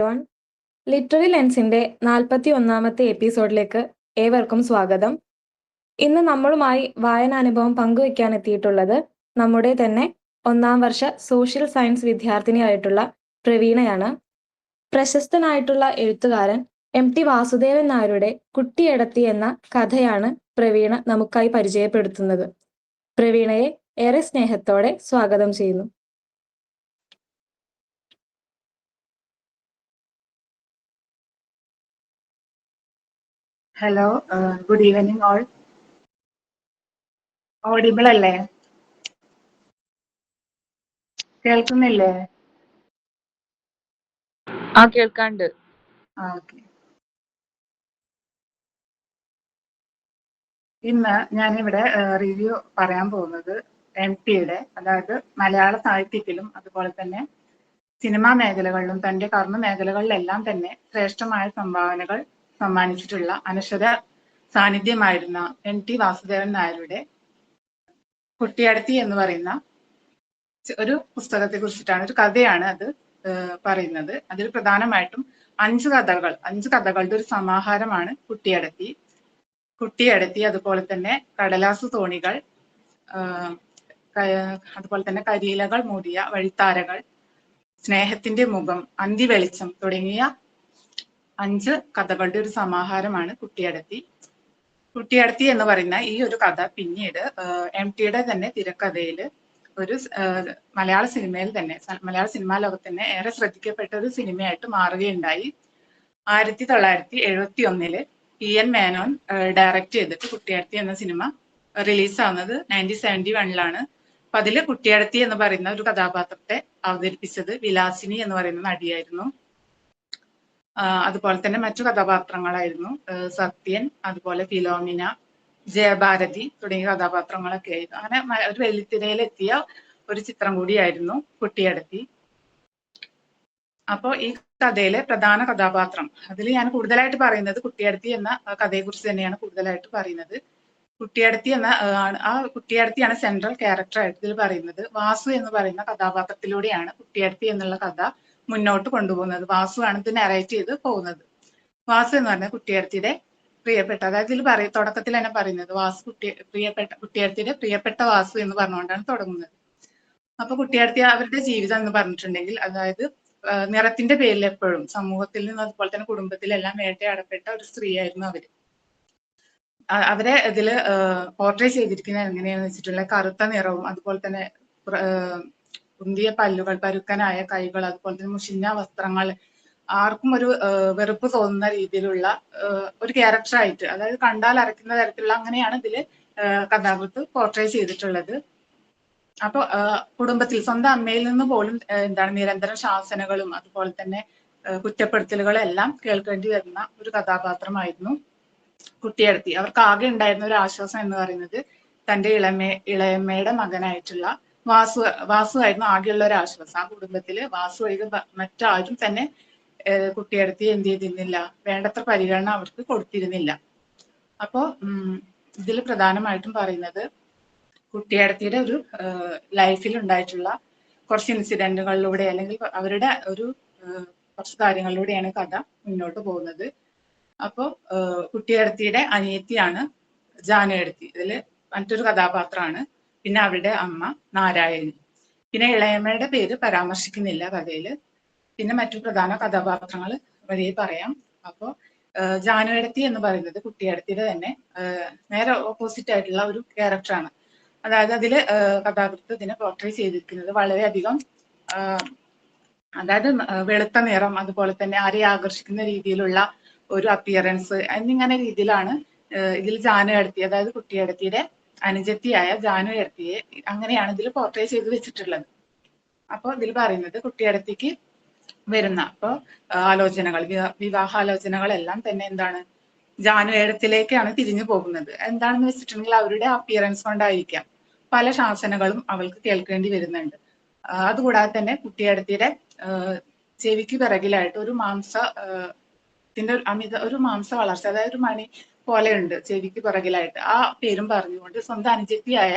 Everyone. Literary ലെൻസിന്റെ 41ാമത്തെ എപ്പിസോഡിലേക്ക് ഏവർക്കും സ്വാഗതം. ഇന്ന് നമ്മളുമായി വായനാനുഭവം പങ്കുവയ്ക്കാൻ എത്തിയിട്ടുള്ളത് നമ്മുടെ തന്നെ 1ാം വർഷ സോഷ്യൽ സയൻസ് വിദ്യാർത്ഥിനിയായിട്ടുള്ള പ്രവീണയാണ്. പ്രശസ്തനായിട്ടുള്ള എഴുത്തുകാരൻ MT വാസുദേവൻ നായരുടെ കുട്ടിയെടത്തി എന്ന കഥയാണ് പ്രവീണ നമുക്കായി പരിചയപ്പെടുത്തുന്നത്. പ്രവീണയെ ഏറെ സ്നേഹത്തോടെ സ്വാഗതം ചെയ്യുന്നു. Hello, good evening all. Audible അല്ലേ? കേൾക്കുന്നില്ലേ? കേൾക്കാണ്ട്. ഓക്കെ. ഇന്ന് ഞാനിവിടെ റിവ്യൂ പറയാൻ പോകുന്നത് MTയുടെ, അതായത് മലയാള സാഹിത്യത്തിലും അതുപോലെ തന്നെ സിനിമാ മേഖലകളിലും തന്റെ കർമ്മ മേഖലകളിലെല്ലാം തന്നെ ശ്രേഷ്ഠമായ സംഭാവനകൾ സമ്മാനിച്ചിട്ടുള്ള അനശ്വര സാന്നിധ്യമായിരുന്ന MT വാസുദേവൻ നായരുടെ കുട്ടിയടത്തി എന്ന് പറയുന്ന ഒരു പുസ്തകത്തെ കുറിച്ചിട്ടാണ്, ഒരു കഥയാണ് അത് പറയുന്നത്. അതിൽ പ്രധാനമായിട്ടും 5 കഥകളുടെ ഒരു സമാഹാരമാണ് കുട്ടിയടത്തി. അതുപോലെ തന്നെ കടലാസു തോണികൾ, അതുപോലെ തന്നെ കരിയിലകൾ മൂടിയ വഴിത്താരകൾ, സ്നേഹത്തിന്റെ മുഖം, അന്തി വെളിച്ചം തുടങ്ങിയ 5 കഥകളുടെ ഒരു സമാഹാരമാണ് കുട്ടിയടത്തി എന്ന് പറയുന്ന ഈ ഒരു കഥ പിന്നീട് MTയുടെ തന്നെ തിരക്കഥയിൽ ഒരു മലയാള സിനിമാ ലോകത്ത് തന്നെ ഏറെ ശ്രദ്ധിക്കപ്പെട്ട ഒരു സിനിമയായിട്ട് മാറുകയുണ്ടായി. 1971 PN മേനോൻ ഡയറക്റ്റ് ചെയ്തിട്ട് കുട്ടിയടത്തി എന്ന സിനിമ റിലീസാവുന്നത് 1971 അപ്പൊ അതില് കുട്ടിയടത്തി എന്ന് പറയുന്ന ഒരു കഥാപാത്രത്തെ അവതരിപ്പിച്ചത് വിലാസിനി എന്ന് പറയുന്ന നടിയായിരുന്നു. അതുപോലെ തന്നെ മറ്റു കഥാപാത്രങ്ങളായിരുന്നു സത്യൻ, അതുപോലെ ഫിലോമിന, ജയഭാരതി തുടങ്ങിയ കഥാപാത്രങ്ങളൊക്കെ ആയിരുന്നു. അങ്ങനെ ഒരു വെള്ളിത്തിരയിലെത്തിയ ഒരു ചിത്രം കൂടിയായിരുന്നു കുട്ടിയടത്തി. അപ്പോൾ ഈ കഥയിലെ പ്രധാന കഥാപാത്രം, അതിൽ ഞാൻ കൂടുതലായിട്ട് പറയുന്നത് കുട്ടിയടത്തി എന്ന കഥയെ കുറിച്ച് തന്നെയാണ് കൂടുതലായിട്ട് പറയുന്നത്. കുട്ടിയടത്തിയാണ് സെൻട്രൽ ക്യാരക്ടറായിട്ട് ഇതിൽ പറയുന്നത്. വാസു എന്ന് പറയുന്ന കഥാപാത്രത്തിലൂടെയാണ് കുട്ടിയടത്തി എന്നുള്ള കഥ മുന്നോട്ട് കൊണ്ടുപോകുന്നത്. വാസു ആണ് ഇത് നറേറ്റ് ചെയ്ത് പോകുന്നത്. വാസു എന്ന് പറഞ്ഞാൽ കുട്ടിയടത്തിയുടെ പ്രിയപ്പെട്ട, അതായത് ഇതിൽ തുടക്കത്തിൽ തന്നെ പറയുന്നത് കുട്ടിയടത്തിയുടെ പ്രിയപ്പെട്ട വാസു എന്ന് പറഞ്ഞുകൊണ്ടാണ് തുടങ്ങുന്നത്. അപ്പൊ കുട്ടിയടത്തി അവരുടെ ജീവിതം എന്ന് പറഞ്ഞിട്ടുണ്ടെങ്കിൽ, അതായത് നിറത്തിന്റെ പേരിൽ എപ്പോഴും സമൂഹത്തിൽ നിന്നും അതുപോലെ തന്നെ കുടുംബത്തിലെല്ലാം വേട്ടയാടപ്പെട്ട ഒരു സ്ത്രീയായിരുന്നു അവരെ ഇതില് പോർട്രേ ചെയ്തിരിക്കുന്നത് എങ്ങനെയാന്ന് വെച്ചിട്ടുള്ള കറുത്ത നിറവും അതുപോലെ തന്നെ ഉന്തിയ പല്ലുകൾ, പരുക്കനായ കൈകൾ, അതുപോലെ തന്നെ മുഷിഞ്ഞ വസ്ത്രങ്ങൾ, ആർക്കും ഒരു വെറുപ്പ് തോന്നുന്ന രീതിയിലുള്ള ഒരു ക്യാരക്ടറായിട്ട്, അതായത് കണ്ടാൽ അരയ്ക്കുന്ന തരത്തിലുള്ള അങ്ങനെയാണ് ഇതില് കഥാകൃത്ത് പോർട്രേ ചെയ്തിട്ടുള്ളത്. അപ്പൊ കുടുംബത്തിൽ സ്വന്തം അമ്മയിൽ നിന്ന് പോലും നിരന്തരം ശാസനകളും അതുപോലെ തന്നെ കുറ്റപ്പെടുത്തലുകളും എല്ലാം കേൾക്കേണ്ടി വരുന്ന ഒരു കഥാപാത്രമായിരുന്നു കുട്ടിയടത്തി. അവർക്ക് ആകെ ഉണ്ടായിരുന്ന ഒരു ആശ്വാസം എന്ന് പറയുന്നത് തന്റെ ഇളയമ്മയുടെ മകനായിട്ടുള്ള വാസു ആയിരുന്നു ആകെയുള്ള ഒരു ആശ്വാസം. ആ കുടുംബത്തില് വാസു ഒഴികെ മറ്റാരും തന്നെ കുട്ടിയടത്തി എന്ത് ചെയ്തിരുന്നില്ല, വേണ്ടത്ര പരിഗണന അവർക്ക് കൊടുത്തിരുന്നില്ല. അപ്പോ ഇതിൽ പ്രധാനമായിട്ടും പറയുന്നത് കുട്ടിയടത്തിയുടെ ഒരു ലൈഫിൽ ഉണ്ടായിട്ടുള്ള കുറച്ച് ഇൻസിഡന്റുകളിലൂടെ അല്ലെങ്കിൽ അവരുടെ ഒരു കുറച്ച് കാര്യങ്ങളിലൂടെയാണ് കഥ മുന്നോട്ട് പോകുന്നത്. അപ്പോൾ കുട്ടിയടത്തിയുടെ അനിയത്തിയാണ് ജാനുവടത്തി, ഇതില് മറ്റൊരു കഥാപാത്രമാണ്. പിന്നെ അവരുടെ അമ്മ നാരായണി. പിന്നെ ഇളയമ്മയുടെ പേര് പരാമർശിക്കുന്നില്ല കഥയില്. പിന്നെ മറ്റു പ്രധാന കഥാപാത്രങ്ങൾ വഴിയെ പറയാം. അപ്പോൾ ജാനുവടത്തി എന്ന് പറയുന്നത് കുട്ടിയടത്തിയുടെ തന്നെ നേരെ ഓപ്പോസിറ്റ് ആയിട്ടുള്ള ഒരു ക്യാരക്ടറാണ്. അതായത് അതില് കഥാകൃത്ത് ഇതിനെ പോർട്രേ ചെയ്തിരിക്കുന്നത് വളരെയധികം, അതായത് വെളുത്ത നിറം, അതുപോലെ തന്നെ ആരെയും ആകർഷിക്കുന്ന രീതിയിലുള്ള ഒരു അപ്പിയറൻസ് എന്നിങ്ങനെ രീതിയിലാണ് ഇതിൽ ജാനുവടത്തി, അതായത് കുട്ടിയടത്തിയുടെ അനുജത്തിയായ ജാനുവടത്തിയെ അങ്ങനെയാണ് ഇതിൽ പോർട്രേ ചെയ്ത് വെച്ചിട്ടുള്ളത്. അപ്പോൾ ഇതിൽ പറയുന്നത് കുട്ടിയടത്തിക്ക് വരുന്ന ആലോചനകൾ, വിവാഹാലോചനകളെല്ലാം തന്നെ എന്താണ്, ജാനുവേടത്തിലേക്കാണ് തിരിഞ്ഞു പോകുന്നത്. എന്താണെന്ന് വെച്ചിട്ടുണ്ടെങ്കിൽ അവരുടെ അപ്പിയറൻസ് കൊണ്ടായിരിക്കാം പല ശാസനകളും അവൾക്ക് കേൾക്കേണ്ടി വരുന്നുണ്ട്. അതുകൂടാതെ തന്നെ കുട്ടിയടത്തിയുടെ ചെവിക്ക് പിറകിലായിട്ട് ഒരു മാംസ വളർച്ച, അതായത് ഒരു മണി പോലെയുണ്ട് ചെവിക്ക് പിറകിലായിട്ട്. ആ പേരും പറഞ്ഞുകൊണ്ട് സ്വന്തം അനുജത്തിയായ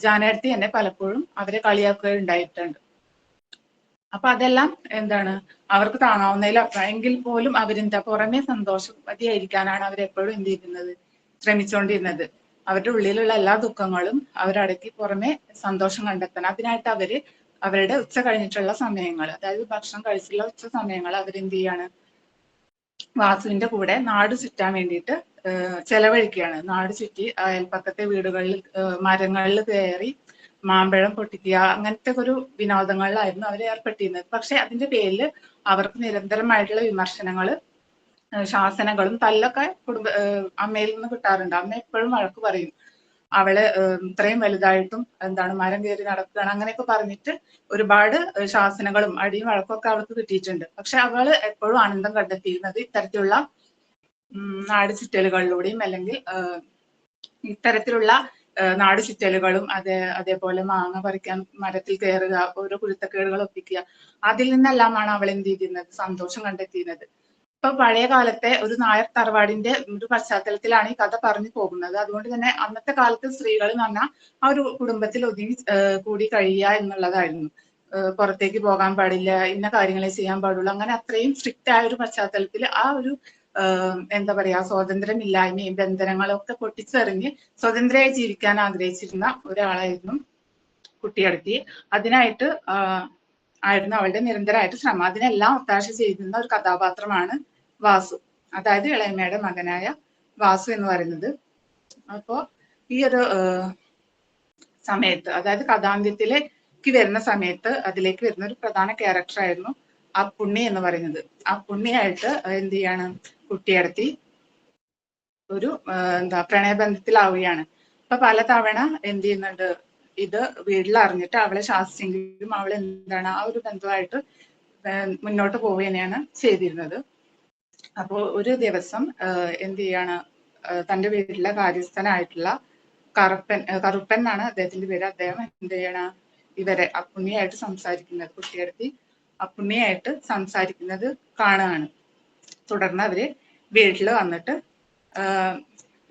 ജാനുവടത്തി തന്നെ പലപ്പോഴും അവരെ കളിയാക്കുകയുണ്ടായിട്ടുണ്ട്. അപ്പൊ അതെല്ലാം എന്താണ് അവർക്ക് താങ്ങാവുന്നതിലപ്പുറം എങ്കിൽ പോലും അവരെന്താ പുറമെ സന്തോഷവതിയായിരിക്കാനാണ് അവരെപ്പോഴും എന്ത് ചെയ്യുന്നത്, ശ്രമിച്ചുകൊണ്ടിരുന്നത്. അവരുടെ ഉള്ളിലുള്ള എല്ലാ ദുഃഖങ്ങളും അവരടക്കി പുറമെ സന്തോഷം കണ്ടെത്തണം. അതിനായിട്ട് അവരുടെ ഉച്ച കഴിഞ്ഞിട്ടുള്ള സമയങ്ങൾ, അതായത് ഭക്ഷണം കഴിച്ചുള്ള ഉച്ച സമയങ്ങൾ അവരെന്ത് ചെയ്യാണ്, വാസുവിന്റെ കൂടെ നാട് ചുറ്റാൻ വേണ്ടിയിട്ട് ചെലവഴിക്കുകയാണ്. നാട് ചുറ്റി അയൽപ്പക്കത്തെ വീടുകളിൽ മരങ്ങളിൽ കയറി മാമ്പഴം പൊട്ടിക്കുക, അങ്ങനത്തെ ഒരു വിനോദങ്ങളിലായിരുന്നു അവർ ഏർപ്പെട്ടിരുന്നത്. പക്ഷെ അതിന്റെ പേരിൽ അവർക്ക് നിരന്തരമായിട്ടുള്ള വിമർശനങ്ങൾ, ശാസനകളും തല്ലൊക്കെ അമ്മയിൽ നിന്ന് കിട്ടാറുണ്ട്. അമ്മ എപ്പോഴും വഴക്ക് പറയും, അവള് ഇത്രയും വലുതായിട്ടും എന്താണ് മരം കയറി നടക്കുകയാണ് അങ്ങനെയൊക്കെ പറഞ്ഞിട്ട് ഒരുപാട് ശാസനകളും അടിയും വഴക്കൊക്കെ അവൾക്ക് കിട്ടിയിട്ടുണ്ട്. പക്ഷെ അവള് എപ്പോഴും ആനന്ദം കണ്ടെത്തിയിരുന്നത് ഇത്തരത്തിലുള്ള നാട് ചുറ്റലുകളിലൂടെയും അല്ലെങ്കിൽ ഇത്തരത്തിലുള്ള നാട് ചുറ്റലുകളും അതേപോലെ മാങ്ങ പറിക്കാൻ മരത്തിൽ കയറുക, ഓരോ കുരുത്തക്കേടുകൾ ഒപ്പിക്കുക, അതിൽ നിന്നെല്ലാമാണ് അവൾ എന്ത് ചെയ്തിരുന്നത്, സന്തോഷം കണ്ടെത്തിയിരുന്നത്. ഇപ്പൊ പഴയ കാലത്തെ ഒരു നായർ തറവാടിന്റെ ഒരു പശ്ചാത്തലത്തിലാണ് ഈ കഥ പറഞ്ഞു പോകുന്നത്. അതുകൊണ്ട് തന്നെ അന്നത്തെ കാലത്ത് സ്ത്രീകൾ എന്ന് പറഞ്ഞാൽ ആ ഒരു കുടുംബത്തിൽ ഒതുങ്ങി കൂടി കഴിയുക എന്നുള്ളതായിരുന്നു. പുറത്തേക്ക് പോകാൻ പാടില്ല, ഇന്ന കാര്യങ്ങളെ ചെയ്യാൻ പാടുള്ളൂ, അങ്ങനെ അത്രയും സ്ട്രിക്റ്റ് ആയ ഒരു പശ്ചാത്തലത്തിൽ ആ ഒരു എന്താ പറയാ സ്വാതന്ത്ര്യമില്ലായ്മയും ബന്ധനങ്ങളൊക്കെ പൊട്ടിച്ചെറിഞ്ഞ് സ്വതന്ത്രമായി ജീവിക്കാൻ ആഗ്രഹിച്ചിരുന്ന ഒരാളായിരുന്നു കുട്ടിയടത്തി. അതിനായിട്ട് ആയിരുന്നു അവളുടെ നിരന്തരമായിട്ട് ശ്രമം. അതിനെല്ലാം ഒത്താശ ചെയ്തിരുന്ന ഒരു കഥാപാത്രമാണ് വാസു, അതായത് ഇളയമ്മയുടെ മകനായ വാസു എന്ന് പറയുന്നത്. അപ്പോ ഈ ഒരു സമയത്ത്, അതായത് കഥാന്ത്യത്തിലേക്ക് വരുന്ന സമയത്ത് അതിലേക്ക് വരുന്ന ഒരു പ്രധാന ക്യാരക്ടർ ആയിരുന്നു ആ പുണ്ണി എന്ന് പറയുന്നത്. ആ പുണ്ണിയായിട്ട് എന്ത് ചെയ്യാണ്, കുട്ടിയടത്തി ഒരു പ്രണയബന്ധത്തിലാവുകയാണ്. അപ്പൊ പലതവണ എന്ത് ചെയ്യുന്നുണ്ട്, ഇത് വീട്ടിൽ അറിഞ്ഞിട്ട് അവളെ ശാസിച്ചെങ്കിലും അവൾ എന്താണ് ആ ഒരു ബന്ധമായിട്ട് മുന്നോട്ട് പോവുക തന്നെയാണ് ചെയ്തിരുന്നത്. അപ്പോൾ ഒരു ദിവസം എന്ത് ചെയ്യാണ്, തന്റെ വീട്ടിലെ കാര്യസ്ഥനായിട്ടുള്ള കറുപ്പൻ എന്നാണ് അദ്ദേഹത്തിന്റെ പേര്. അദ്ദേഹം എന്ത് ചെയ്യണ ഇവരെ അപ്പുണ്ണിയായിട്ട് സംസാരിക്കുന്നത്, കുട്ടിയെടുത്തി അപ്പുണ്ണിയായിട്ട് സംസാരിക്കുന്നത് കാണുകയാണ്. തുടർന്ന് അവര് വീട്ടിൽ വന്നിട്ട്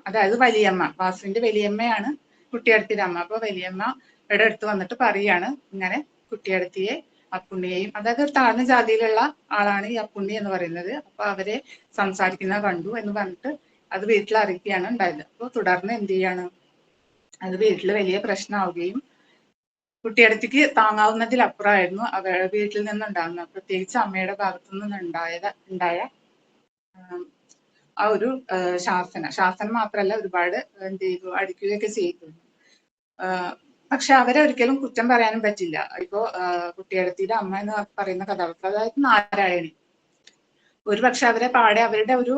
അതായത് വലിയമ്മ, വാസുവിന്റെ വലിയമ്മയാണ് കുട്ടിയടത്തിയുടെ അമ്മ. അപ്പൊ വലിയമ്മയുടെ അടുത്ത് വന്നിട്ട് പറയാണ്, ഇങ്ങനെ കുട്ടിയടത്തിയെ അപ്പുണ്ണിയെയും, അതായത് ഒരു താഴ്ന്ന ജാതിയിലുള്ള ആളാണ് ഈ അപ്പുണ്ണി എന്ന് പറയുന്നത്, അപ്പൊ അവരെ സംസാരിക്കുന്നത് കണ്ടു എന്ന് പറഞ്ഞിട്ട് അത് വീട്ടിൽ അറിയിക്കുകയാണ് ഉണ്ടായത്. അപ്പൊ തുടർന്ന് എന്ത് ചെയ്യാണ്, അത് വീട്ടിൽ വലിയ പ്രശ്നമാവുകയും കുട്ടിയടത്തിക്ക് താങ്ങാവുന്നതിലപ്പുറമായിരുന്നു അവരുടെ വീട്ടിൽ നിന്നുണ്ടാകുന്നത്, പ്രത്യേകിച്ച് അമ്മയുടെ ഭാഗത്തു നിന്നുണ്ടായ ആ ഒരു ശാസനം മാത്രമല്ല ഒരുപാട് എന്ത് ചെയ്തു, അടിക്കുകയൊക്കെ ചെയ്തു. പക്ഷെ അവരെ ഒരിക്കലും കുറ്റം പറയാനും പറ്റില്ല. ഇപ്പോ കുട്ടിയടത്തിയുടെ അമ്മ എന്ന് പറയുന്ന കഥാപാത്രം, അതായത് നാരായണി, ഒരുപക്ഷെ അവരെ പാടെ അവരുടെ ഒരു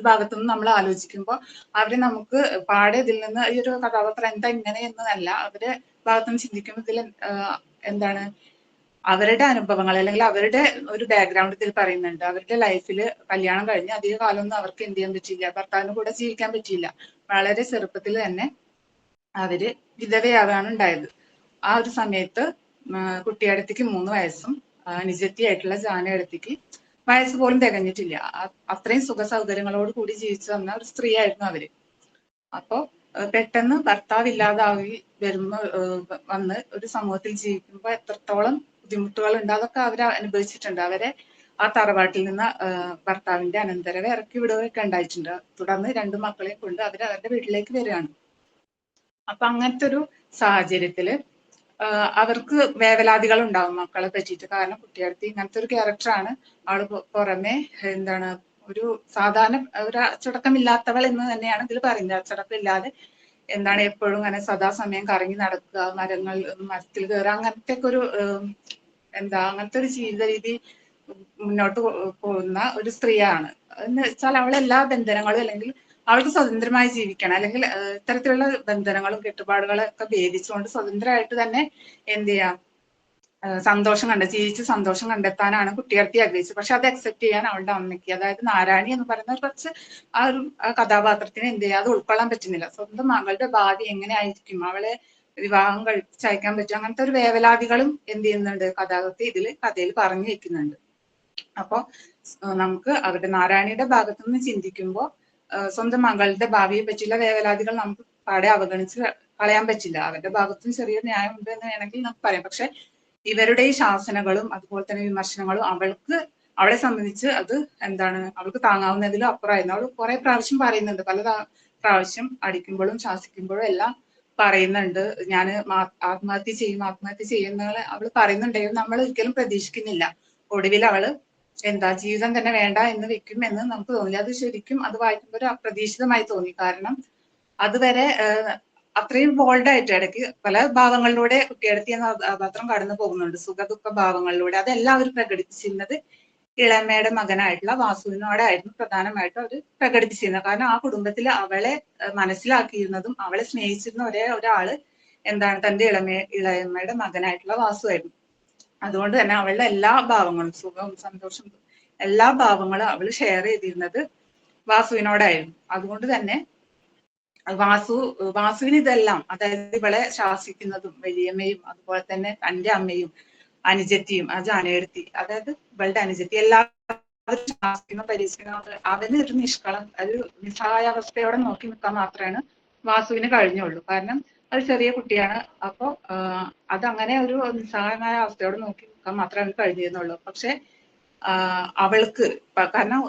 ഭാഗത്തു നിന്ന് നമ്മൾ ആലോചിക്കുമ്പോൾ അവരെ നമുക്ക് പാടെ ഇതിൽ നിന്ന് ഈ ഒരു കഥാപാത്രം എന്താ ഇങ്ങനെ എന്നല്ല, അവരെ ഭാഗത്തുനിന്ന് ചിന്തിക്കുമ്പോൾ ഇതിൽ എന്താണ് അവരുടെ അനുഭവങ്ങൾ അല്ലെങ്കിൽ അവരുടെ ഒരു ബാക്ക്ഗ്രൗണ്ട് ഇതിൽ പറയുന്നുണ്ട്. അവരുടെ ലൈഫിൽ കല്യാണം കഴിഞ്ഞ് അധിക കാലമൊന്നും അവർക്ക് എന്ത് ചെയ്യാൻ പറ്റില്ല, ഭർത്താവിന് കൂടെ ജീവിക്കാൻ പറ്റിയില്ല. വളരെ ചെറുപ്പത്തിൽ തന്നെ അവര് വിധവയാവാണ് ഉണ്ടായത്. ആ ഒരു സമയത്ത് കുട്ടിയടത്തിക്ക് 3 വയസ്സും അനുജത്തിയായിട്ടുള്ള ജാനയടത്തിക്ക് വയസ്സ് പോലും തികഞ്ഞിട്ടില്ല. അത്രയും സുഖ സൗകര്യങ്ങളോട് കൂടി ജീവിച്ചു വന്ന ഒരു സ്ത്രീ ആയിരുന്നു അവര്. അപ്പോ പെട്ടെന്ന് ഭർത്താവ് ഇല്ലാതായി വന്ന് ഒരു സമൂഹത്തിൽ ജീവിക്കുമ്പോൾ എത്രത്തോളം ബുദ്ധിമുട്ടുകൾ ഉണ്ട് അതൊക്കെ അവർ അനുഭവിച്ചിട്ടുണ്ട്. അവരെ ആ തറവാട്ടിൽ നിന്ന് ഭർത്താവിന്റെ അനന്തരവെ ഇറക്കി വിടുകയൊക്കെ ഉണ്ടായിട്ടുണ്ട്. തുടർന്ന് 2 മക്കളെയും കൊണ്ട് അവർ അവരുടെ വീട്ടിലേക്ക് വരികയാണ്. അപ്പൊ അങ്ങനത്തെ ഒരു സാഹചര്യത്തില് അവർക്ക് വേവലാതികൾ ഉണ്ടാവും മക്കളെ പറ്റിയിട്ട്. കാരണം കുട്ടിയടത്തി ഇങ്ങനത്തെ ഒരു ക്യാരക്ടറാണ്. അവള് പുറമെ എന്താണ് ഒരു സാധാരണ ഒരു അച്ചടക്കമില്ലാത്തവൾ എന്ന് തന്നെയാണ് ഇതിൽ പറയുന്നത്. അച്ചടക്കമില്ലാതെ എന്താണ് എപ്പോഴും ഇങ്ങനെ സദാസമയം കറങ്ങി നടക്കുക, മരത്തിൽ കയറുക, അങ്ങനത്തെ ഒക്കെ ഒരു അങ്ങനത്തെ ഒരു ജീവിത രീതി മുന്നോട്ട് പോകുന്ന ഒരു സ്ത്രീയാണ്. എന്ന് വെച്ചാൽ അവൾ എല്ലാ ബന്ധനങ്ങളും അല്ലെങ്കിൽ അവൾക്ക് സ്വതന്ത്രമായി ജീവിക്കണം, അല്ലെങ്കിൽ ഇത്തരത്തിലുള്ള ബന്ധനങ്ങളും കെട്ടുപാടുകളും ഒക്കെ ഭേദിച്ചുകൊണ്ട് സ്വതന്ത്രമായിട്ട് തന്നെ എന്ത് ചെയ്യാം, ജീവിച്ച് സന്തോഷം കണ്ടെത്താനാണ് കുട്ടിയടത്തി ആഗ്രഹിച്ചത്. പക്ഷെ അത് അക്സെപ്റ്റ് ചെയ്യാൻ അവളുടെ അമ്മയ്ക്ക്, അതായത് നാരായണി എന്ന് പറയുന്ന കുറച്ച് ആ ഒരു കഥാപാത്രത്തിന് എന്ത് ചെയ്യാം, അത് ഉൾക്കൊള്ളാൻ പറ്റുന്നില്ല. സ്വന്തം മകളുടെ ഭാവി എങ്ങനെ ആയിരിക്കും, അവളെ വിവാഹം കഴിച്ചയക്കാൻ പറ്റും, അങ്ങനത്തെ ഒരു വേവലാതികളും എന്ത് ചെയ്യുന്നുണ്ട് കഥയിൽ പറഞ്ഞു വെക്കുന്നുണ്ട്. അപ്പൊ നമുക്ക് അവരുടെ നാരായണിയുടെ ഭാഗത്തു നിന്ന് ചിന്തിക്കുമ്പോൾ സ്വന്തം മകളുടെ ഭാവിയെ പറ്റിയുള്ള വേവലാതികൾ നമുക്ക് പാടെ അവഗണിച്ച് കളയാൻ പറ്റില്ല. അവരുടെ ഭാഗത്തും ചെറിയ ന്യായമുണ്ട് എന്ന് വേണമെങ്കിൽ നമുക്ക് പറയാം. പക്ഷെ ഇവരുടെ ഈ ശാസനകളും അതുപോലെ തന്നെ വിമർശനങ്ങളും അവളെ സംബന്ധിച്ച് അത് അവൾക്ക് താങ്ങാവുന്നതിലും അപ്പുറമായിരുന്നു. അവൾ കുറെ പ്രാവശ്യം പറയുന്നുണ്ട്, പ്രാവശ്യം അടിക്കുമ്പോഴും ശാസിക്കുമ്പോഴും എല്ലാം പറയുന്നുണ്ട്, ഞാൻ ആത്മഹത്യ ചെയ്യുന്ന അവൾ പറയുന്നുണ്ടെങ്കിലും നമ്മൾ ഒരിക്കലും പ്രതീക്ഷിക്കുന്നില്ല. ഒടുവിൽ അവള് ജീവിതം തന്നെ വേണ്ട എന്ന് വെക്കും എന്ന് നമുക്ക് തോന്നില്ല. അത് ശരിക്കും അത് വായിക്കുമ്പോൾ ഒരു അപ്രതീക്ഷിതമായി തോന്നി. കാരണം അതുവരെ അത്രയും ബോൾഡായിട്ട് ഇടയ്ക്ക് പല ഭാവങ്ങളിലൂടെ കുട്ടിയെടുത്തി എന്ന കഥാപാത്രം കടന്നു പോകുന്നുണ്ട്, സുഖദുഃഖ ഭാവങ്ങളിലൂടെ. അതെല്ലാവരും പ്രകടിപ്പിച്ചിരുന്നത് ഇളമയുടെ മകനായിട്ടുള്ള വാസുവിനോടായിരുന്നു പ്രധാനമായിട്ടും അവർ പ്രകടിപ്പിച്ചിരുന്നത്. കാരണം ആ കുടുംബത്തിൽ അവളെ മനസ്സിലാക്കിയിരുന്നതും അവളെ സ്നേഹിച്ചിരുന്ന ഒരേ ഒരാള് തന്റെ ഇളയമ്മയുടെ മകനായിട്ടുള്ള വാസുവായിരുന്നു. അതുകൊണ്ട് തന്നെ അവളുടെ എല്ലാ ഭാവങ്ങളും, സുഖവും സന്തോഷവും എല്ലാ ഭാവങ്ങളും അവള് ഷെയർ ചെയ്തിരുന്നത് വാസുവിനോടായിരുന്നു. അതുകൊണ്ട് തന്നെ വാസുവിന് ഇതെല്ലാം, അതായത് ഇവളെ ശാസിക്കുന്നതും വലിയമ്മയും അതുപോലെ തന്നെ തന്റെ അമ്മയും അനുജത്തിയും ആ ജാനയെടുത്തി, അതായത് ഇവളുടെ അനുജത്തി, എല്ലാവരും ശാസിക്കുന്ന പരീക്ഷിക്കുന്ന അവന് ഒരു ഒരു നിസ്സഹായാവസ്ഥയോടെ നോക്കി നിൽക്കാൻ മാത്രമാണ് വാസുവിന് കഴിഞ്ഞുള്ളൂ. കാരണം അത് ചെറിയ കുട്ടിയാണ്. അപ്പോ അതങ്ങനെ ഒരു നിസ്സഹായമായ അവസ്ഥയോടെ നോക്കി നിൽക്കാൻ മാത്രമേ അവന് കഴിഞ്ഞിരുന്നുള്ളൂ. പക്ഷെ അവൾക്ക് കാരണം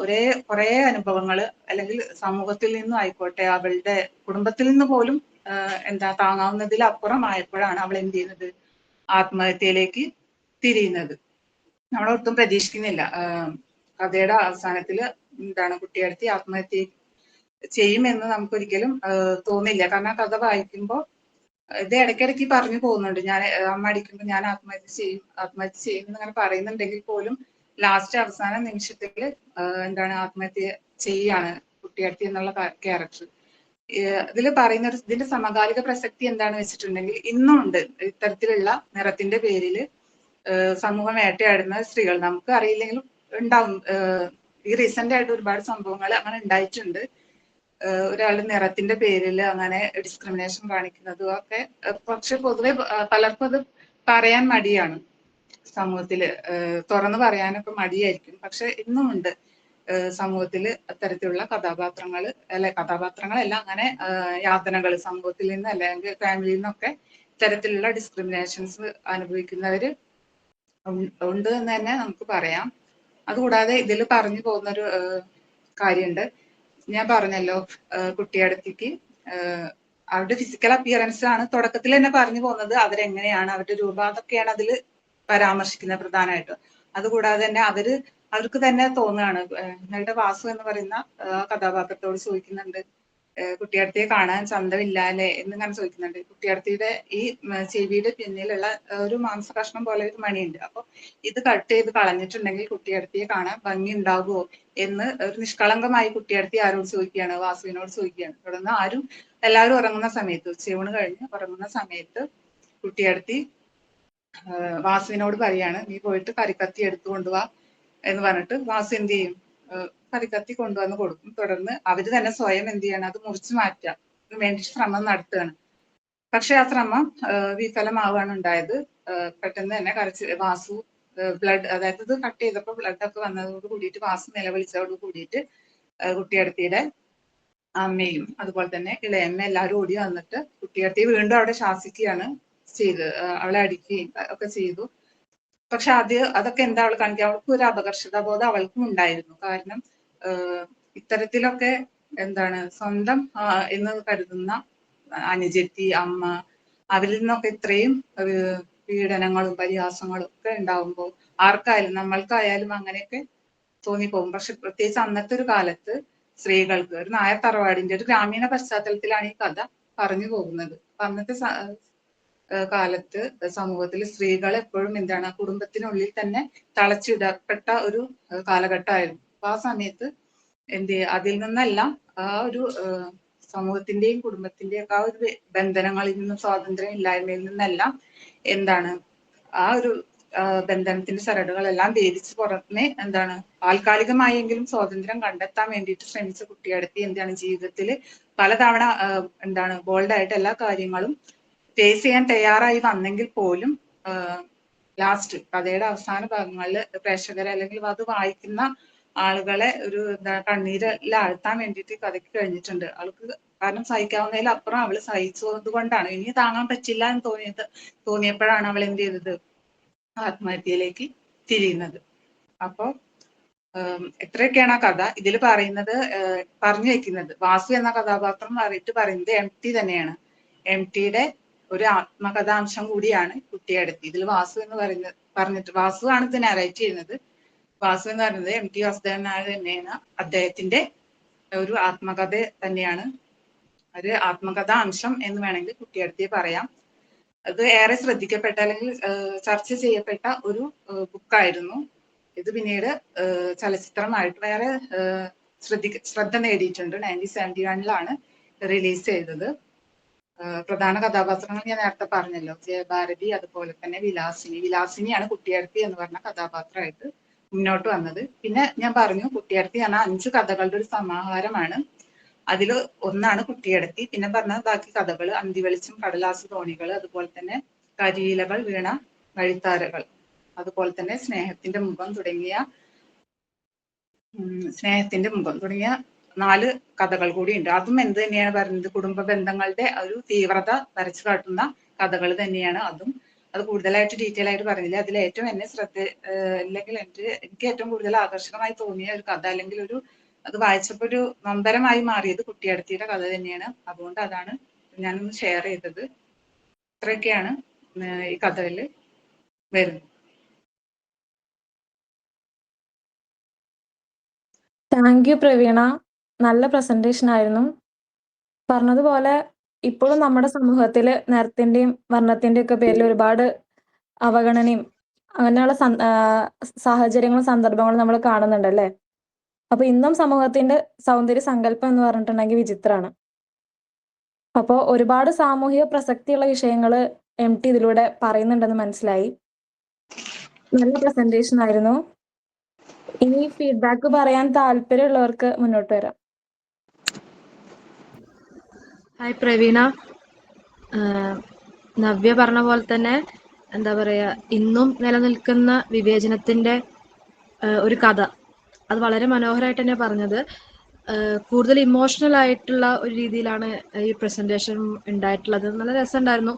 കുറെ അനുഭവങ്ങൾ, അല്ലെങ്കിൽ സമൂഹത്തിൽ നിന്നും ആയിക്കോട്ടെ അവളുടെ കുടുംബത്തിൽ നിന്ന് പോലും താങ്ങാവുന്നതിൽ അപ്പുറമായപ്പോഴാണ് അവൾ എന്ത് ചെയ്യുന്നത്, ആത്മഹത്യയിലേക്ക് തിരിയുന്നത്. നമ്മളൊട്ടും പ്രതീക്ഷിക്കുന്നില്ല. കഥയുടെ അവസാനത്തില് കുട്ടിയെടുത്തി ആത്മഹത്യ ചെയ്യുമെന്ന് നമുക്കൊരിക്കലും തോന്നില്ല. കാരണം കഥ വായിക്കുമ്പോൾ ഇത് ഇടയ്ക്കിടയ്ക്ക് പറഞ്ഞു പോകുന്നുണ്ട്, ഞാൻ അമ്മ അടിക്കുമ്പോൾ ഞാൻ ആത്മഹത്യ ചെയ്യും എന്നങ്ങനെ പറയുന്നുണ്ടെങ്കിൽ പോലും ലാസ്റ്റ് അവസാന നിമിഷത്തിൽ ആത്മഹത്യ ചെയ്യാണ് കുട്ടിയെടുത്തി എന്നുള്ള ക്യാരക്ടർ. ഇതിൽ പറയുന്ന ഇതിന്റെ സമകാലിക പ്രസക്തി എന്താണെന്ന് വെച്ചിട്ടുണ്ടെങ്കിൽ ഇന്നും ഉണ്ട് ഇത്തരത്തിലുള്ള നിറത്തിന്റെ പേരിൽ സമൂഹം വേട്ടയാടുന്ന സ്ത്രീകൾ. നമുക്ക് അറിയില്ലെങ്കിലും ഉണ്ടാവും. ഈ റീസെന്റ് ആയിട്ട് ഒരുപാട് സംഭവങ്ങൾ അങ്ങനെ ഉണ്ടായിട്ടുണ്ട്. ഒരാളുടെ നിറത്തിന്റെ പേരിൽ അങ്ങനെ ഡിസ്ക്രിമിനേഷൻ കാണിക്കുന്നതും ഒക്കെ. പക്ഷെ പൊതുവെ പലർക്കും അത് പറയാൻ മടിയാണ്, സമൂഹത്തില് തുറന്നു പറയാനൊക്കെ മടിയായിരിക്കും. പക്ഷെ ഇന്നും ഉണ്ട് സമൂഹത്തിൽ അത്തരത്തിലുള്ള കഥാപാത്രങ്ങളല്ല, അങ്ങനെ യാതനകൾ സമൂഹത്തിൽ നിന്ന് അല്ലെങ്കിൽ ഫാമിലിയിൽ നിന്നൊക്കെ ഇത്തരത്തിലുള്ള ഡിസ്ക്രിമിനേഷൻസ് അനുഭവിക്കുന്നവര് ഉണ്ട് എന്ന് തന്നെ നമുക്ക് പറയാം. അതുകൂടാതെ ഇതിൽ പറഞ്ഞു പോകുന്നൊരു കാര്യമുണ്ട്. ഞാൻ പറഞ്ഞല്ലോ, കുട്ടിയടുത്തേക്ക് അവരുടെ ഫിസിക്കൽ അപ്പിയറൻസ് ആണ് തുടക്കത്തിൽ തന്നെ പറഞ്ഞു പോകുന്നത്. അവരെങ്ങനെയാണ്, അവരുടെ രൂപം, അതൊക്കെയാണ് അതിൽ പരാമർശിക്കുന്നത് പ്രധാനമായിട്ടും. അതുകൂടാതെ തന്നെ അവർക്ക് തന്നെ തോന്നുകയാണ്, നിങ്ങളുടെ വാസു എന്ന് പറയുന്ന കഥാപാത്രത്തോട് ചോദിക്കുന്നുണ്ട്, കുട്ടിയടുത്തിയെ കാണാൻ ചന്തമില്ല അല്ലെ എന്നിങ്ങനെ ചോദിക്കുന്നുണ്ട്. കുട്ടിയടുത്തിയുടെ ഈ ചെവിയുടെ പിന്നിലുള്ള ഒരു മാംസ കഷ്ണം പോലെ ഒരു മണിയുണ്ട്. അപ്പൊ ഇത് കട്ട് ചെയ്ത് കളഞ്ഞിട്ടുണ്ടെങ്കിൽ കുട്ടിയടുത്തിയെ കാണാൻ ഭംഗി ഉണ്ടാകുമോ എന്ന് ഒരു നിഷ്കളങ്കമായി കുട്ടിയടുത്തി ആരോട് ചോദിക്കുകയാണ്, വാസുവിനോട് ചോദിക്കുകയാണ്. തുടർന്ന് എല്ലാവരും ഉറങ്ങുന്ന സമയത്ത്, ഉച്ചയൂണ് കഴിഞ്ഞ് ഉറങ്ങുന്ന സമയത്ത് കുട്ടിയടുത്തി വാസുവിനോട് പറയാണ്, നീ പോയിട്ട് കരിക്കത്തി എടുത്തുകൊണ്ടുവാ എന്ന് പറഞ്ഞിട്ട് വാസു എന്ത് ചെയ്യും, കരിക്കത്തി കൊണ്ടുവന്ന് കൊടുക്കും. തുടർന്ന് അവര് തന്നെ സ്വയം എന്ത് ചെയ്യണം, അത് മുറിച്ചു മാറ്റാൻ വേണ്ടി ശ്രമം നടത്തുകയാണ്. പക്ഷെ ആ ശ്രമം വിഫലമാവുകയാണ് ഉണ്ടായത്. പെട്ടെന്ന് തന്നെ വാസു ബ്ലഡ്, അതായത് ഇത് കട്ട് ചെയ്തപ്പോൾ ബ്ലഡ് ഒക്കെ വന്നതോട് കൂടിയിട്ട് വാസു നിലവിളിച്ചതോട് കൂടിയിട്ട് കുട്ടിയടുത്തിയുടെ അമ്മയും അതുപോലെ തന്നെ ഇളയമ്മ എല്ലാവരും ഓടി വന്നിട്ട് കുട്ടിയടുത്തി വീണ്ടും അവിടെ ശാസിക്കുകയാണ് ചെയ്ത്, അവളെ അടിക്കുകയും ഒക്കെ ചെയ്തു. പക്ഷെ അതൊക്കെ എന്താ അവൾ കാണിക്കുക, അവൾക്ക് ഒരു അപകർഷതാബോധം അവൾക്കും ഉണ്ടായിരുന്നു. കാരണം ഇത്തരത്തിലൊക്കെ സ്വന്തം എന്ന് കരുതുന്ന അനുജത്തി, അമ്മ, അവരിൽ നിന്നൊക്കെ ഇത്രയും പീഡനങ്ങളും പരിഹാസങ്ങളും ഒക്കെ ഉണ്ടാവുമ്പോൾ ആർക്കായാലും, നമ്മൾക്കായാലും അങ്ങനെയൊക്കെ തോന്നിപ്പോകും. പക്ഷെ പ്രത്യേകിച്ച് അന്നത്തെ ഒരു കാലത്ത് സ്ത്രീകൾക്ക്, ഒരു നായർ തറവാടിന്റെ ഒരു ഗ്രാമീണ പശ്ചാത്തലത്തിലാണ് ഈ കഥ പറഞ്ഞു പോകുന്നത്. അപ്പൊ അന്നത്തെ കാലത്ത് സമൂഹത്തിൽ സ്ത്രീകൾ എപ്പോഴും കുടുംബത്തിനുള്ളിൽ തന്നെ തളച്ചിടപ്പെട്ട ഒരു കാലഘട്ടമായിരുന്നു. അപ്പൊ ആ സമയത്ത് അതിൽ നിന്നെല്ലാം ആ ഒരു സമൂഹത്തിന്റെയും കുടുംബത്തിന്റെയും ഒക്കെ ആ ഒരു ബന്ധനങ്ങളിൽ നിന്നും സ്വാതന്ത്ര്യം ഇല്ലായ്മയിൽ നിന്നെല്ലാം ആ ഒരു ബന്ധനത്തിന്റെ ചരടുകളെല്ലാം ഭേദിച്ച് പുറമെ താൽക്കാലികമായെങ്കിലും സ്വാതന്ത്ര്യം കണ്ടെത്താൻ വേണ്ടിയിട്ട് ശ്രമിച്ച കുട്ടിയടുത്തി ജീവിതത്തിൽ പലതവണ ബോൾഡായിട്ട് എല്ലാ കാര്യങ്ങളും ഫേസ് ചെയ്യാൻ തയ്യാറായി വന്നെങ്കിൽ പോലും ലാസ്റ്റ് കഥയുടെ അവസാന ഭാഗങ്ങളിൽ പ്രേക്ഷകരെ അല്ലെങ്കിൽ അത് വായിക്കുന്ന ആളുകളെ ഒരു കണ്ണീരിൽ ആഴ്ത്താൻ വേണ്ടിയിട്ട് കഥയ്ക്ക് കഴിഞ്ഞിട്ടുണ്ട്. അവൾക്ക് കാരണം സഹിക്കാവുന്നതിലപ്പുറം അവൾ സഹിച്ചത് കൊണ്ടാണ്, ഇനി താങ്ങാൻ പറ്റില്ല എന്ന് തോന്നിയപ്പോഴാണ് അവൾ എന്ത് ചെയ്തത്, ആത്മഹത്യയിലേക്ക് തിരിയുന്നത്. അപ്പോൾ എത്രയൊക്കെയാണ് ആ കഥ ഇതിൽ പറയുന്നത്, പറഞ്ഞു വെക്കുന്നത് വാസു എന്ന കഥാപാത്രം മാറിയിട്ട് പറയുന്നത് എം ടി തന്നെയാണ്. എം ടിയുടെ ഒരു ആത്മകഥാംശം കൂടിയാണ് കുട്ടിയടുത്ത്. ഇതിൽ വാസു എന്ന് പറഞ്ഞിട്ട് വാസു ആണ് ഇത് നറേറ്റ് ചെയ്യുന്നത്. വാസു എന്ന് പറയുന്നത് എം ടി വാസുദേവൻ നായർ തന്നെയാണ്. അദ്ദേഹത്തിന്റെ ഒരു ആത്മകഥ തന്നെയാണ്. ഒരു ആത്മകഥാ അംശം എന്ന് വേണമെങ്കിൽ കുട്ടിയടുത്തേ പറയാം. അത് ഏറെ ശ്രദ്ധിക്കപ്പെട്ട അല്ലെങ്കിൽ ചർച്ച ചെയ്യപ്പെട്ട ഒരു ബുക്കായിരുന്നു. ഇത് പിന്നീട് ചലച്ചിത്രമായിട്ട് വേറെ ശ്രദ്ധ നേടിയിട്ടുണ്ട്. 1971 റിലീസ് ചെയ്തത്. പ്രധാന കഥാപാത്രങ്ങൾ ഞാൻ നേരത്തെ പറഞ്ഞല്ലോ, ജയഭാരതി, അതുപോലെ തന്നെ വിലാസിനി. വിലാസിനിയാണ് കുട്ടിയടുത്തി എന്ന് പറഞ്ഞ കഥാപാത്രമായിട്ട് മുന്നോട്ട് വന്നത്. പിന്നെ ഞാൻ പറഞ്ഞു കുട്ടിയടുത്തി എന്ന 5 കഥകളുടെ ഒരു സമാഹാരമാണ്. അതിൽ ഒന്നാണ് കുട്ടിയടത്തി. പിന്നെ പറഞ്ഞ ബാക്കി കഥകൾ അന്തിവെളിച്ചം, കടലാസ് തോണികൾ, അതുപോലെ തന്നെ കരിയിലകൾ വീണ വഴിത്താരകൾ, അതുപോലെ തന്നെ സ്നേഹത്തിന്റെ മുഖം തുടങ്ങിയ 4 കഥകൾ കൂടിയുണ്ട്. അതും എന്ത് തന്നെയാണ് പറയുന്നത്, കുടുംബ ബന്ധങ്ങളുടെ ഒരു തീവ്രത വരച്ചു കാട്ടുന്ന കഥകൾ തന്നെയാണ് അതും. അത് കൂടുതലായിട്ട് ഡീറ്റെയിൽ ആയിട്ട് പറഞ്ഞില്ല. അതിൽ ഏറ്റവും എന്നെ അല്ലെങ്കിൽ എനിക്ക് ഏറ്റവും കൂടുതൽ ആകർഷകമായി തോന്നിയ ഒരു കഥ, അല്ലെങ്കിൽ അത് വായിച്ചപ്പോൾ ഒരു നൊമ്പരമായി മാറിയത് കുട്ടിയടത്തിയുടെ കഥ തന്നെയാണ്. അതുകൊണ്ട് അതാണ് ഞാനൊന്ന് ഷെയർ ചെയ്തത്. ഇത്രയൊക്കെയാണ് ഈ കഥയിൽ വരുന്നത്. Thank you Praveena. നല്ല പ്രസന്റേഷൻ ആയിരുന്നു. പറഞ്ഞതുപോലെ ഇപ്പോഴും നമ്മുടെ സമൂഹത്തിൽ നിറത്തിന്റെയും വർണ്ണത്തിന്റെയും ഒക്കെ പേരിൽ ഒരുപാട് അവഗണനയും അങ്ങനെയുള്ള സാഹചര്യങ്ങളും സന്ദർഭങ്ങളും നമ്മൾ കാണുന്നുണ്ടല്ലേ. അപ്പൊ ഇന്നും സമൂഹത്തിന്റെ സൗന്ദര്യ സങ്കല്പം എന്ന് പറഞ്ഞിട്ടുണ്ടെങ്കിൽ വിചിത്രമാണ്. അപ്പോൾ ഒരുപാട് സാമൂഹിക പ്രസക്തിയുള്ള വിഷയങ്ങൾ എം ടി ഇതിലൂടെ പറയുന്നുണ്ടെന്ന് മനസ്സിലായി. നല്ല പ്രസന്റേഷൻ ആയിരുന്നു. ഇനി ഫീഡ്ബാക്ക് പറയാൻ താല്പര്യമുള്ളവർക്ക് മുന്നോട്ട് വരാം. ഹായ് പ്രവീണ. നവ്യ പറഞ്ഞ പോലെ തന്നെ എന്താ പറയുക, ഇന്നും നിലനിൽക്കുന്ന വിവേചനത്തിന്റെ ഒരു കഥ, അത് വളരെ മനോഹരമായിട്ട് തന്നെ പറഞ്ഞത്. കൂടുതൽ ഇമോഷണൽ ആയിട്ടുള്ള ഒരു രീതിയിലാണ് ഈ പ്രസന്റേഷൻ ഉണ്ടായിട്ടുള്ളത്. നല്ല രസമുണ്ടായിരുന്നു.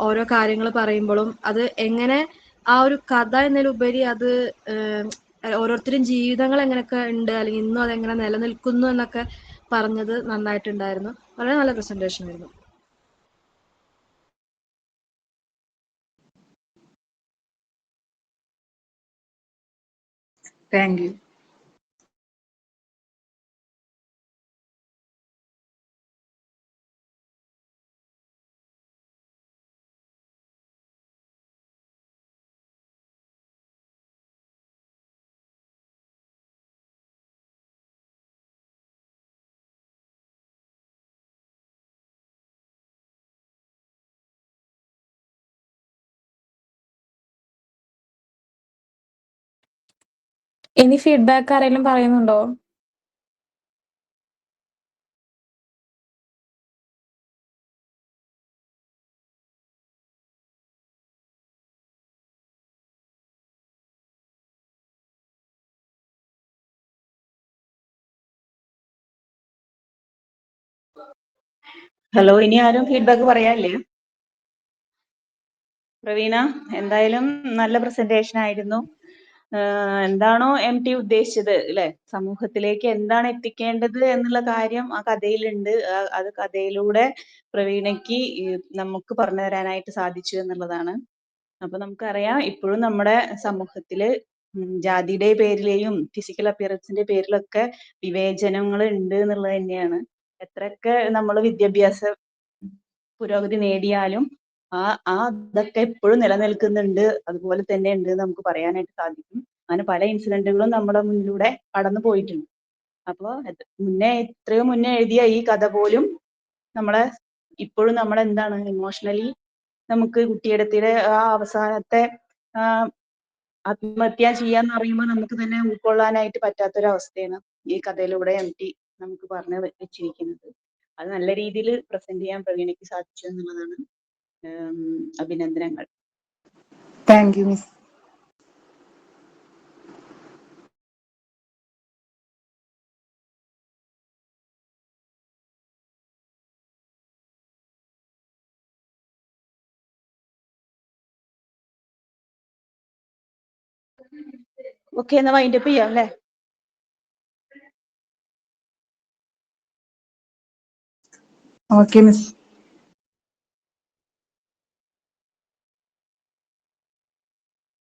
ഓരോ കാര്യങ്ങൾ പറയുമ്പോഴും അത് എങ്ങനെ ആ ഒരു കഥ എന്നതിലുപരി അത് ഓരോരുത്തരും ജീവിതങ്ങൾ എങ്ങനെയൊക്കെ ഉണ്ട്, അല്ലെങ്കിൽ ഇന്നും അതെങ്ങനെ നിലനിൽക്കുന്നു എന്നൊക്കെ പറഞ്ഞത് നന്നായിട്ടുണ്ടായിരുന്നു. വളരെ നല്ല പ്രസന്റേഷൻ ആയിരുന്നു. Thank you. ഇനി ഫീഡ്ബാക്ക് ആരെങ്കിലും പറയുന്നുണ്ടോ? ഹലോ, ഇനി ആരും ഫീഡ്ബാക്ക് പറയാനില്ലേ? പ്രവീണ, എന്തായാലും നല്ല പ്രസന്റേഷൻ ആയിരുന്നു. എന്താണോ എം ടി ഉദ്ദേശിച്ചത് അല്ലെ, സമൂഹത്തിലേക്ക് എന്താണ് എത്തിക്കേണ്ടത് എന്നുള്ള കാര്യം ആ കഥയിലുണ്ട്. അത് കഥയിലൂടെ പ്രവീണയ്ക്ക് നമുക്ക് പറഞ്ഞു തരാനായിട്ട് സാധിച്ചു എന്നുള്ളതാണ്. അപ്പൊ നമുക്കറിയാം ഇപ്പോഴും നമ്മുടെ സമൂഹത്തില് ജാതിയുടെ പേരിലെയും ഫിസിക്കൽ അപ്പിയറൻസിന്റെ പേരിലൊക്കെ വിവേചനങ്ങൾ ഉണ്ട് എന്നുള്ളത് തന്നെയാണ്. എത്രയൊക്കെ നമ്മൾ വിദ്യാഭ്യാസ പുരോഗതി നേടിയാലും ഇതൊക്കെ എപ്പോഴും നിലനിൽക്കുന്നുണ്ട്, അതുപോലെ തന്നെ ഉണ്ട് എന്ന് നമുക്ക് പറയാനായിട്ട് സാധിക്കും. അങ്ങനെ പല ഇൻസിഡന്റുകളും നമ്മുടെ മുന്നിലൂടെ കടന്നു പോയിട്ടുണ്ട്. അപ്പോ എത്രയോ മുന്നേ എഴുതിയ ഈ കഥ പോലും ഇപ്പോഴും നമ്മളെന്താണ് ഇമോഷണലി നമുക്ക് കുട്ടിയിടത്തിലെ ആ അവസാനത്തെ ആത്മഹത്യ ചെയ്യാന്ന് പറയുമ്പോൾ നമുക്ക് തന്നെ ഉൾക്കൊള്ളാനായിട്ട് പറ്റാത്തൊരവസ്ഥയാണ് ഈ കഥയിലൂടെ എം ടി നമുക്ക് പറഞ്ഞു വെച്ചിരിക്കുന്നത്. അത് നല്ല രീതിയിൽ പ്രസന്റ് ചെയ്യാൻ പ്രവീണയ്ക്ക് സാധിച്ചു എന്നുള്ളതാണ്. അഭിനന്ദനങ്ങൾ. Thank you miss. ഓക്കെ, എന്നാ വൈൻഡപ്പ് ചെയ്യാം അല്ലേ? Okay miss.